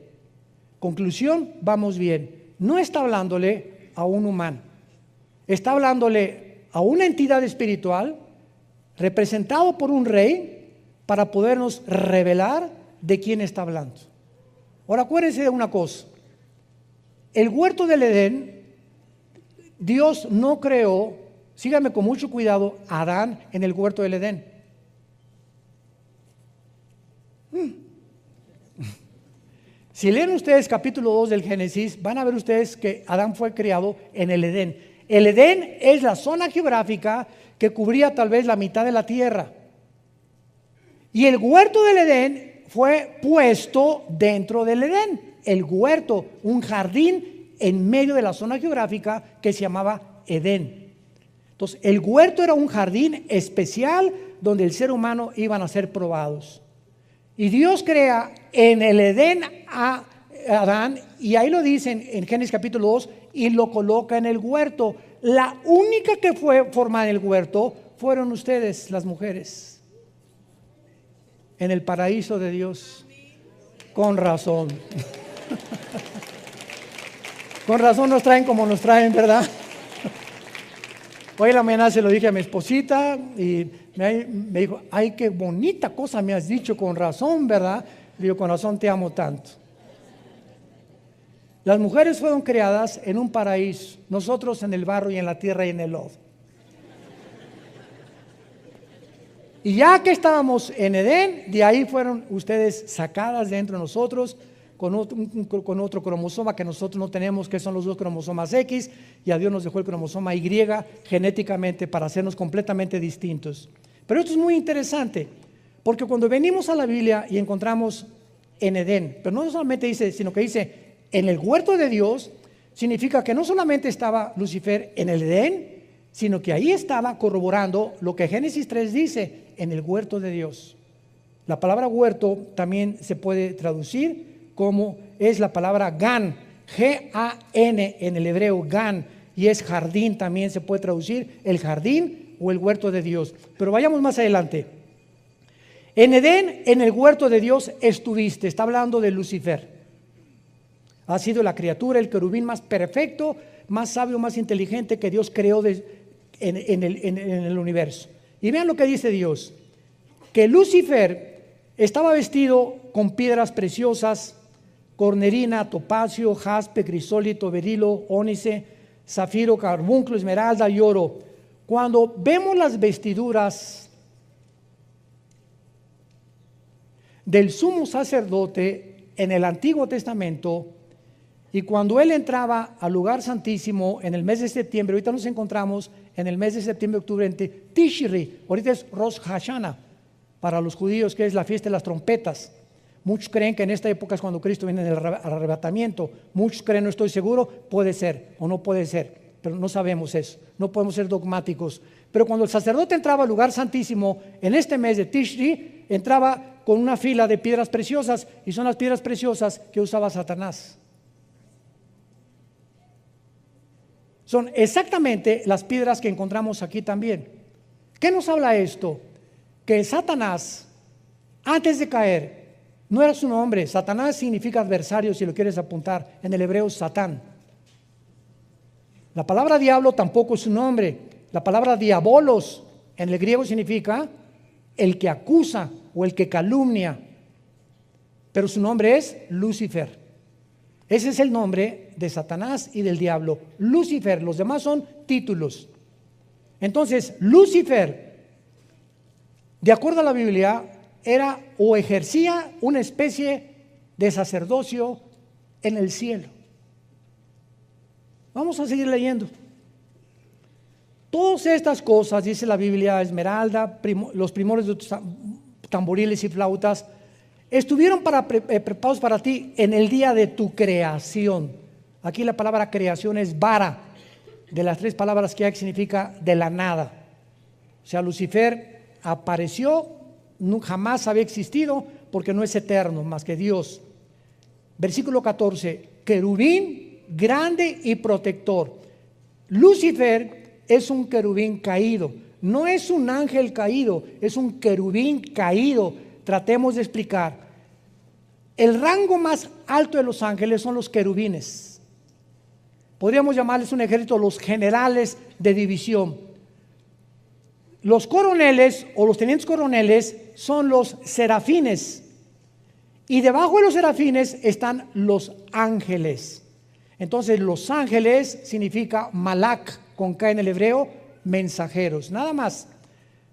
Conclusión, vamos bien. No está hablándole a un humano. Está hablándole a una entidad espiritual representado por un rey para podernos revelar de quién está hablando. Ahora acuérdense de una cosa. El huerto del Edén, Dios no creó, síganme con mucho cuidado, a Adán en el huerto del Edén. Si leen ustedes capítulo 2 del Génesis, van a ver ustedes que Adán fue creado en el Edén. El Edén es la zona geográfica que cubría tal vez la mitad de la tierra. Y el huerto del Edén fue puesto dentro del Edén. El huerto, un jardín en medio de la zona geográfica que se llamaba Edén. Entonces, el huerto era un jardín especial donde el ser humano iban a ser probados. Y Dios crea en el Edén a Adán, y ahí lo dicen en Génesis capítulo 2, y lo coloca en el huerto. La única que fue formada en el huerto fueron ustedes, las mujeres, en el paraíso de Dios. Con razón. Con razón nos traen como nos traen, ¿verdad? Hoy en la mañana se lo dije a mi esposita y me dijo, ay, qué bonita cosa me has dicho, con razón, ¿verdad? Le digo, con razón te amo tanto. Las mujeres fueron creadas en un paraíso, nosotros en el barro y en la tierra y en el lodo. Y ya que estábamos en Edén, de ahí fueron ustedes sacadas de dentro de nosotros con otro cromosoma que nosotros no tenemos, que son los dos cromosomas X, y a Dios nos dejó el cromosoma Y genéticamente para hacernos completamente distintos. Pero esto es muy interesante, porque cuando venimos a la Biblia y encontramos en Edén, pero no solamente dice, sino que dice en el huerto de Dios, significa que no solamente estaba Lucifer en el Edén, sino que ahí estaba corroborando lo que Génesis 3 dice, en el huerto de Dios. La palabra huerto también se puede traducir como es la palabra gan, G-A-N en el hebreo, gan, y es jardín, también se puede traducir el jardín o el huerto de Dios. Pero vayamos más adelante. En Edén, en el huerto de Dios estuviste, está hablando de Lucifer. Ha sido la criatura, el querubín más perfecto, más sabio, más inteligente que Dios creó en el universo. Y vean lo que dice Dios, que Lucifer estaba vestido con piedras preciosas, cornerina, topacio, jaspe, crisólito, berilo, ónice, zafiro, carbunclo, esmeralda y oro. Cuando vemos las vestiduras del sumo sacerdote en el Antiguo Testamento, y cuando él entraba al lugar santísimo en el mes de septiembre, ahorita nos encontramos en el mes de septiembre, octubre, en Tishri, ahorita es Rosh Hashanah, para los judíos, que es la fiesta de las trompetas. Muchos creen que en esta época es cuando Cristo viene al arrebatamiento. Muchos creen, no estoy seguro, puede ser o no puede ser, pero no sabemos eso, no podemos ser dogmáticos. Pero cuando el sacerdote entraba al lugar santísimo en este mes de Tishri, entraba con una fila de piedras preciosas, y son las piedras preciosas que usaba Satanás. Son exactamente las piedras que encontramos aquí también. ¿Qué nos habla esto? Que Satanás, antes de caer, no era su nombre. Satanás significa adversario, si lo quieres apuntar, en el hebreo Satán. La palabra diablo tampoco es su nombre. La palabra diabolos en el griego significa el que acusa o el que calumnia. Pero su nombre es Lucifer. Ese es el nombre de Satanás y del diablo, Lucifer. Los demás son títulos. Entonces, Lucifer, de acuerdo a la Biblia, era o ejercía una especie de sacerdocio en el cielo. Vamos a seguir leyendo. Todas estas cosas, dice la Biblia, esmeralda, los primores de tamboriles y flautas, estuvieron preparados para ti en el día de tu creación. Aquí la palabra creación es bara, de las tres palabras que hay, que significa de la nada. O sea, Lucifer apareció, jamás había existido, porque no es eterno más que Dios. Versículo 14, querubín grande y protector. Lucifer es un querubín caído, no es un ángel caído, es un querubín caído. Tratemos de explicar. El rango más alto de los ángeles son los querubines. Podríamos llamarles un ejército, los generales de división. Los coroneles o los tenientes coroneles son los serafines. Y debajo de los serafines están los ángeles. Entonces, los ángeles significa malak, con K en el hebreo, mensajeros. Nada más.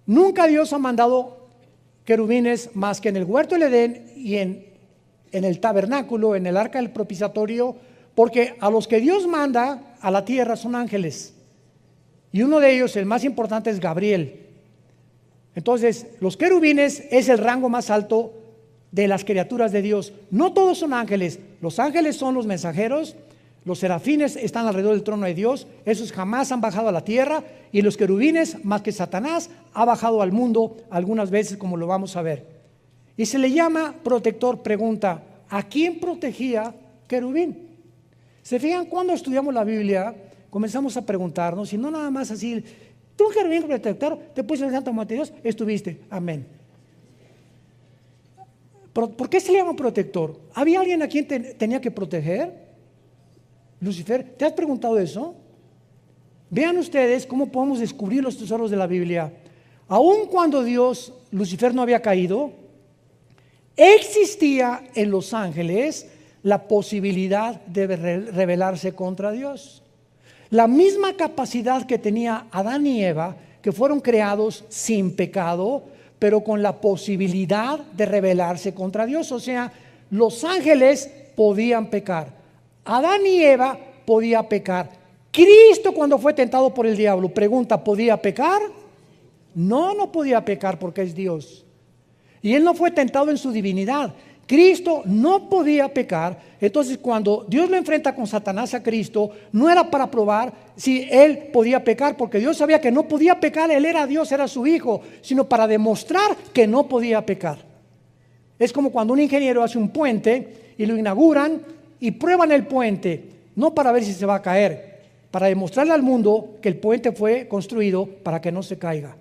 Nunca Dios ha mandado querubines más que en el huerto del Edén y en el tabernáculo, en el arca del propiciatorio, porque a los que Dios manda a la tierra son ángeles, y uno de ellos, el más importante, es Gabriel. Entonces, los querubines es el rango más alto de las criaturas de Dios. No todos son ángeles. Los ángeles son los mensajeros, Los serafines están alrededor del trono de Dios, esos jamás han bajado a la tierra, y los querubines, más que Satanás, ha bajado al mundo algunas veces, como lo vamos a ver. Y se le llama protector. Pregunta, ¿a quién protegía querubín? ¿Se fijan? Cuando estudiamos la Biblia, comenzamos a preguntarnos, y no nada más así, tú querubín protector, te puse el santo monte de Dios, estuviste, amén. ¿Por qué se le llama protector? ¿Había alguien a quien tenía que proteger? Lucifer, ¿te has preguntado eso? Vean ustedes cómo podemos descubrir los tesoros de la Biblia. Aun cuando Lucifer no había caído, existía en los ángeles la posibilidad de rebelarse contra Dios. La misma capacidad que tenía Adán y Eva, que fueron creados sin pecado, pero con la posibilidad de rebelarse contra Dios. O sea, los ángeles podían pecar. Adán y Eva podían pecar. Cristo, cuando fue tentado por el diablo, pregunta, ¿podía pecar? No podía pecar porque es Dios. Y él no fue tentado en su divinidad. Cristo no podía pecar. Entonces, cuando Dios lo enfrenta con Satanás a Cristo, no era para probar si él podía pecar, porque Dios sabía que no podía pecar, él era Dios, era su hijo, sino para demostrar que no podía pecar. Es como cuando un ingeniero hace un puente y lo inauguran y prueban el puente, no para ver si se va a caer, para demostrarle al mundo que el puente fue construido para que no se caiga.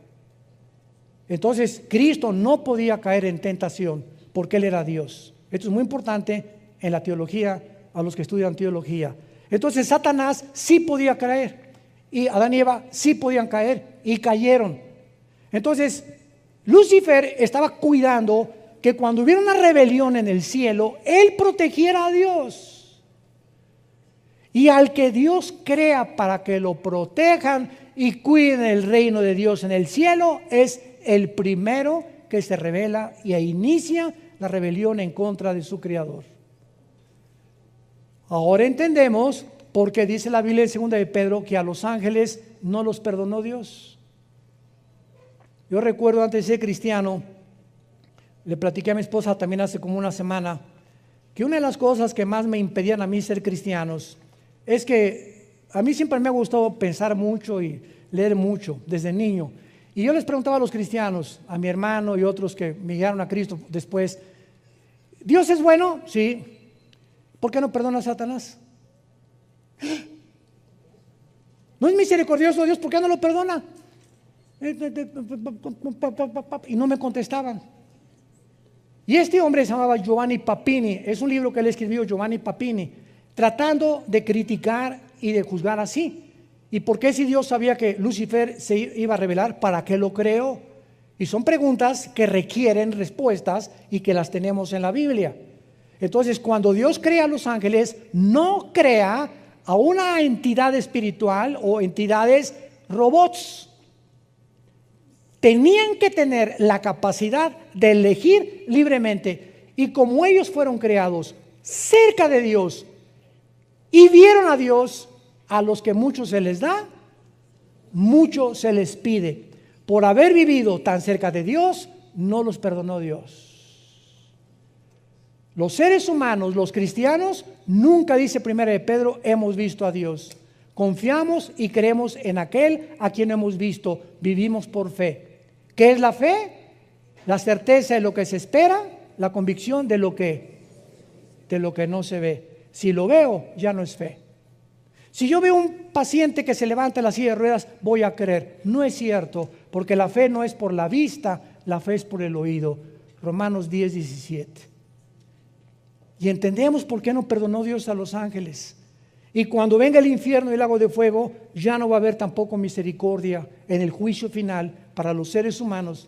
Entonces, Cristo no podía caer en tentación porque Él era Dios. Esto es muy importante en la teología, a los que estudian teología. Entonces, Satanás sí podía caer, y Adán y Eva sí podían caer, y cayeron. Entonces, Lucifer estaba cuidando que cuando hubiera una rebelión en el cielo, él protegiera a Dios. Y al que Dios crea para que lo protejan y cuiden el reino de Dios en el cielo, es el primero que se rebela y inicia la rebelión en contra de su Creador. Ahora entendemos por qué dice la Biblia en 2 de Pedro que a los ángeles no los perdonó Dios. Yo recuerdo antes de ser cristiano, le platiqué a mi esposa también hace como una semana, que una de las cosas que más me impedían a mí ser cristianos es que a mí siempre me ha gustado pensar mucho y leer mucho desde niño. Y yo les preguntaba a los cristianos, a mi hermano y otros que me llegaron a Cristo después, ¿Dios es bueno? Sí. ¿Por qué no perdona a Satanás? ¿No es misericordioso Dios? ¿Por qué no lo perdona? Y no me contestaban. Y este hombre se llamaba Giovanni Papini. Es un libro que él escribió, Giovanni Papini, tratando de criticar y de juzgar así. ¿Y por qué, si Dios sabía que Lucifer se iba a rebelar, para qué lo creó? Y son preguntas que requieren respuestas y que las tenemos en la Biblia. Entonces, cuando Dios crea a los ángeles, no crea a una entidad espiritual o entidades robots. Tenían que tener la capacidad de elegir libremente. Y como ellos fueron creados cerca de Dios y vieron a Dios, a los que mucho se les da, mucho se les pide. Por haber vivido tan cerca de Dios, no los perdonó Dios. Los seres humanos, los cristianos, nunca, dice 1 de Pedro, hemos visto a Dios. Confiamos y creemos en aquel a quien hemos visto. Vivimos por fe. ¿Qué es la fe? La certeza de lo que se espera, la convicción de lo que no se ve. Si lo veo, ya no es fe. Si yo veo un paciente que se levanta en la silla de ruedas, voy a creer. No es cierto, porque la fe no es por la vista, la fe es por el oído. Romanos 10:17. Y entendemos por qué no perdonó Dios a los ángeles. Y cuando venga el infierno y el lago de fuego, ya no va a haber tampoco misericordia en el juicio final para los seres humanos,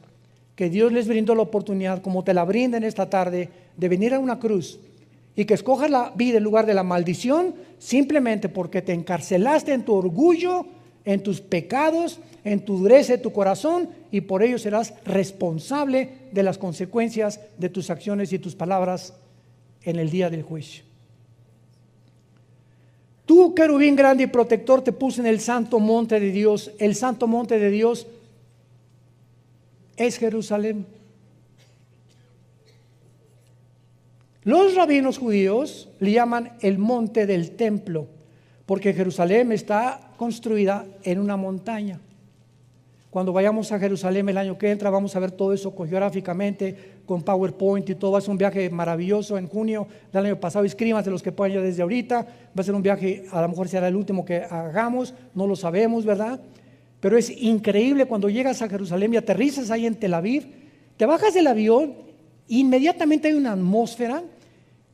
que Dios les brindó la oportunidad, como te la brinda en esta tarde, de venir a una cruz y que escojas la vida en lugar de la maldición, simplemente porque te encarcelaste en tu orgullo, en tus pecados, en tu dureza de tu corazón, y por ello serás responsable de las consecuencias de tus acciones y tus palabras en el día del juicio. Tú, querubín grande y protector, te puse en el santo monte de Dios. El santo monte de Dios es Jerusalén. Los rabinos judíos le llaman el monte del templo. porque Jerusalén está construida en una montaña. Cuando vayamos a Jerusalén el año que entra, vamos a ver todo eso geográficamente, con PowerPoint y todo. Va a ser un viaje maravilloso en junio del año pasado. Inscríbanse los que puedan ir desde ahorita. Va a ser un viaje, a lo mejor será el último que hagamos, no lo sabemos, ¿verdad? Pero es increíble cuando llegas a Jerusalén y aterrizas ahí en Tel Aviv, te bajas del avión, inmediatamente hay una atmósfera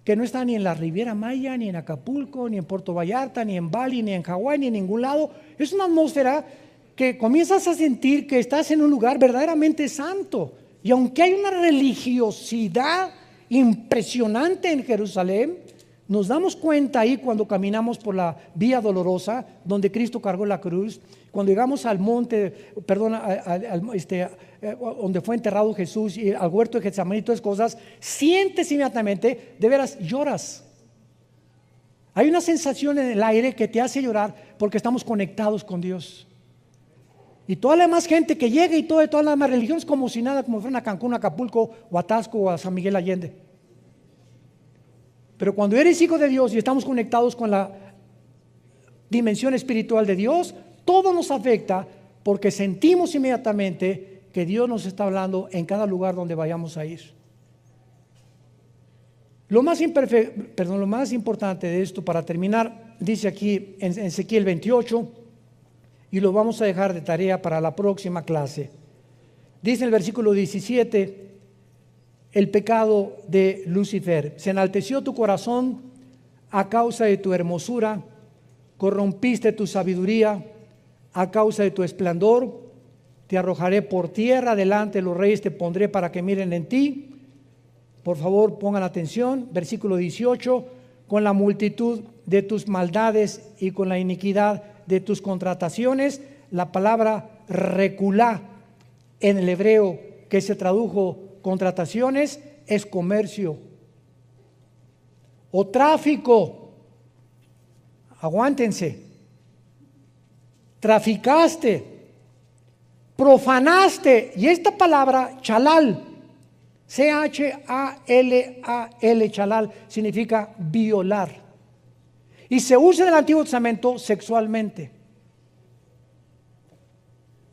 que no está ni en la Riviera Maya, ni en Acapulco, ni en Puerto Vallarta, ni en Bali, ni en Hawái, ni en ningún lado. Es una atmósfera que comienzas a sentir que estás en un lugar verdaderamente santo. Y aunque hay una religiosidad impresionante en Jerusalén, nos damos cuenta ahí cuando caminamos por la vía dolorosa, donde Cristo cargó la cruz, cuando llegamos al monte, donde fue enterrado Jesús, y al huerto de Getsemaní y todas esas cosas, sientes inmediatamente, de veras lloras. Hay una sensación en el aire que te hace llorar porque estamos conectados con Dios. Y toda la demás gente que llega y todas las demás religiones como si nada, como fueran a Cancún, a Acapulco, o a Tasco, o a San Miguel Allende. Pero cuando eres hijo de Dios y estamos conectados con la dimensión espiritual de Dios, todo nos afecta porque sentimos inmediatamente que Dios nos está hablando en cada lugar donde vayamos a ir. Lo más importante de esto, para terminar, dice aquí en Ezequiel 28, y lo vamos a dejar de tarea para la próxima clase. Dice en el versículo 17, el pecado de Lucifer: se enalteció tu corazón a causa de tu hermosura, corrompiste tu sabiduría a causa de tu esplendor, te arrojaré por tierra, delante de los reyes te pondré para que miren en ti. Por favor, pongan atención, versículo 18, con la multitud de tus maldades y con la iniquidad de tus contrataciones. La palabra reculá en el hebreo, que se tradujo contrataciones, es comercio o tráfico. Aguántense. Traficaste, profanaste, y esta palabra chalal, C-H-A-L-A-L, chalal, significa violar. Y se usa en el Antiguo Testamento sexualmente.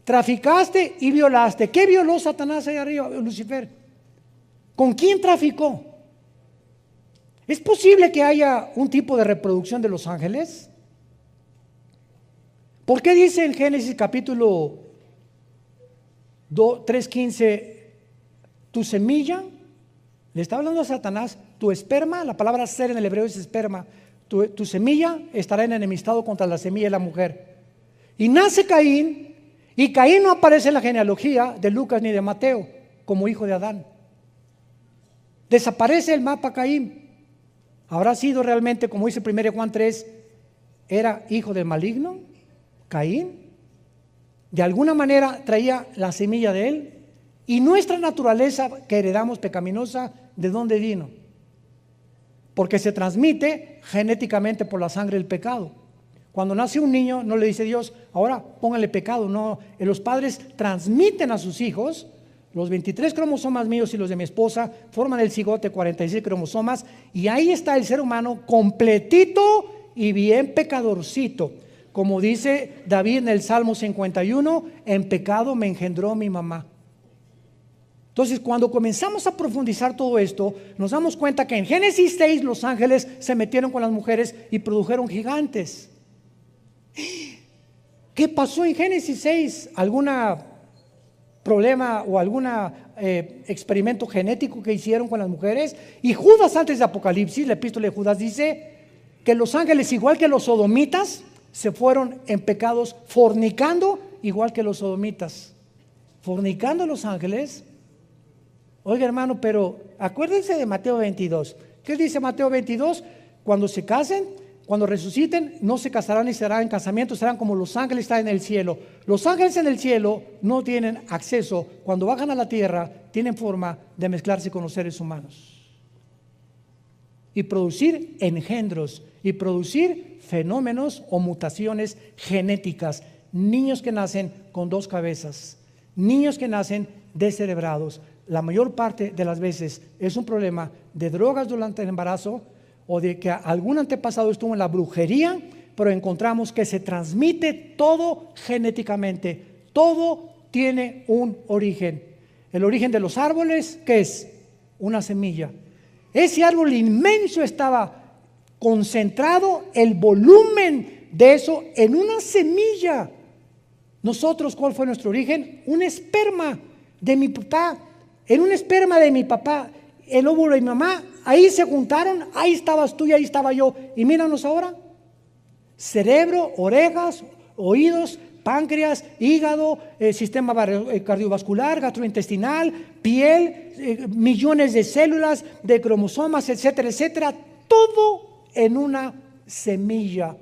Traficaste y violaste. ¿Qué violó Satanás ahí arriba, Lucifer? ¿Con quién traficó? ¿Es posible que haya un tipo de reproducción de los ángeles? ¿Por qué dice en Génesis capítulo 3:15, tu semilla? Le está hablando a Satanás, tu esperma, la palabra ser en el hebreo es esperma. Tu semilla estará en enemistado contra la semilla de la mujer. Y nace Caín, y Caín no aparece en la genealogía de Lucas ni de Mateo como hijo de Adán. Desaparece el mapa Caín. ¿Habrá sido realmente, como dice 1 Juan 3, era hijo del maligno, Caín? De alguna manera traía la semilla de él. Y nuestra naturaleza que heredamos pecaminosa, ¿de dónde vino? Porque se transmite genéticamente por la sangre del pecado. Cuando nace un niño, no le dice Dios, ahora póngale pecado. No, los padres transmiten a sus hijos. Los 23 cromosomas míos y los de mi esposa forman el cigote, 46 cromosomas, y ahí está el ser humano completito y bien pecadorcito. Como dice David en el Salmo 51, en pecado me engendró mi mamá. Entonces, cuando comenzamos a profundizar todo esto, nos damos cuenta que en Génesis 6 los ángeles se metieron con las mujeres y produjeron gigantes. ¿Qué pasó en Génesis 6? ¿Algún problema o algún experimento genético que hicieron con las mujeres? Y Judas, antes de Apocalipsis, la epístola de Judas dice que los ángeles, igual que los sodomitas, se fueron en pecados fornicando, igual que los sodomitas. Fornicando los ángeles. Oiga, hermano, pero acuérdense de Mateo 22. ¿Qué dice Mateo 22? Cuando se casen, cuando resuciten, no se casarán ni serán en casamiento, serán como los ángeles están en el cielo. Los ángeles en el cielo no tienen acceso, cuando bajan a la tierra, tienen forma de mezclarse con los seres humanos y producir engendros y producir fenómenos o mutaciones genéticas. Niños que nacen con dos cabezas, niños que nacen descerebrados. La mayor parte de las veces es un problema de drogas durante el embarazo o de que algún antepasado estuvo en la brujería pero encontramos que se transmite todo genéticamente. Todo tiene un origen. El origen de los árboles, ¿qué es? Una semilla. Ese árbol inmenso estaba concentrado, el volumen de eso en una semilla. Nosotros, ¿cuál fue nuestro origen? Un esperma de mi papá. En un esperma de mi papá, el óvulo de mi mamá, ahí se juntaron, ahí estabas tú y ahí estaba yo. Y míranos ahora. Cerebro, orejas, oídos, páncreas, hígado, sistema cardiovascular, gastrointestinal, piel, millones de células, de cromosomas, etcétera, etcétera. Todo en una semilla.